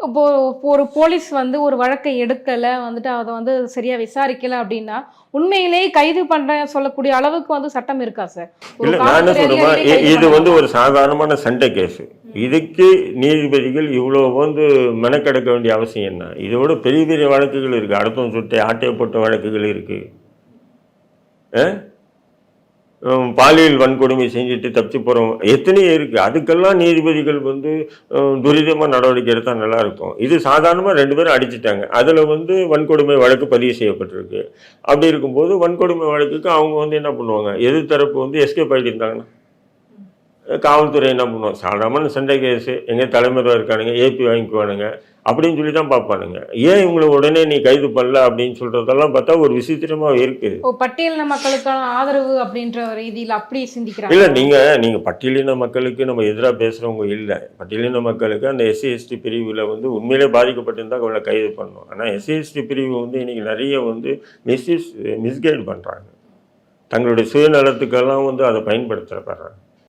இப்போ ஒரு போலீஸ் வந்து ஒரு வழக்கை எடுக்கல வந்துட்டு அதை வந்து சரியா விசாரிக்கல அப்படின்னா உண்மையிலேயே கைது பண்ற சொல்லக்கூடிய அளவுக்கு வந்து சட்டம் இருக்கா சார்? ஒரு இல்ல நான் என்ன காவல்துறை சொல்றேன், அதிகாரிகளே கைது இது வந்து பண்ணலாமா? ஒரு சாதாரணமான சண்டை கேஸ். இதுக்கு நீதிபதிகள் இவ்வளவு வந்து மெனக்கெடுக்க வேண்டிய அவசியம் என்ன? இதோட பெரிய பெரிய வழக்குகள் இருக்கு. அடுத்தவன் சுட்டு ஆட்டைய போட்ட வழக்குகள் இருக்கு. பாலியல் வன்கொடுமை செஞ்சுட்டு தப்பிச்சு போறோம் எத்தனையோ இருக்கு. அதுக்கெல்லாம் நீதிபதிகள் வந்து துரிதமா நடவடிக்கை எடுத்தா நல்லா இருக்கும். இது சாதாரணமா 2 பேரும் அடிச்சுட்டாங்க. அதுல வந்து வன்கொடுமை வழக்கு பதிவு செய்யப்பட்டிருக்கு. அப்படி இருக்கும்போது வன்கொடுமை வழக்குக்கு அவங்க வந்து என்ன பண்ணுவாங்க, எதிர்த்தரப்பு வந்து எஸ்கேப் ஆகிட்டு இருந்தாங்கன்னா காவல்துறை என்ன பண்ணுவோம், சாதாரண சண்டை கேஸு, எங்கே தலைமறைவாக இருக்கானுங்க, ஏபி வாங்கிக்குவானுங்க அப்படின்னு சொல்லி தான் பார்ப்பானுங்க. ஏன் இவங்களை உடனே நீ கைது பண்ணல அப்படின்னு சொல்றதெல்லாம் பார்த்தா ஒரு விசித்திரமாக இருக்குது. பட்டியலின மக்களுக்கான ஆதரவு அப்படின்ற ரீதியில் அப்படி சிந்திக்கிறாங்க. இல்லை, நீங்கள் பட்டியலின மக்களுக்கு நம்ம எதிராக பேசுகிறவங்க இல்லை. பட்டியலின மக்களுக்கு அந்த எஸ்சி எஸ்டி பிரிவில் வந்து உண்மையிலே பாதிக்கப்பட்டிருந்தால் அவங்களை கைது பண்ணணும். ஆனால் எஸ்சி எஸ்டி பிரிவு வந்து இன்றைக்கி நிறைய வந்து மிஸ்கைட் பண்ணுறாங்க. தங்களுடைய சுயநலத்துக்கெல்லாம் வந்து அதை பயன்படுத்துகிறாங்க.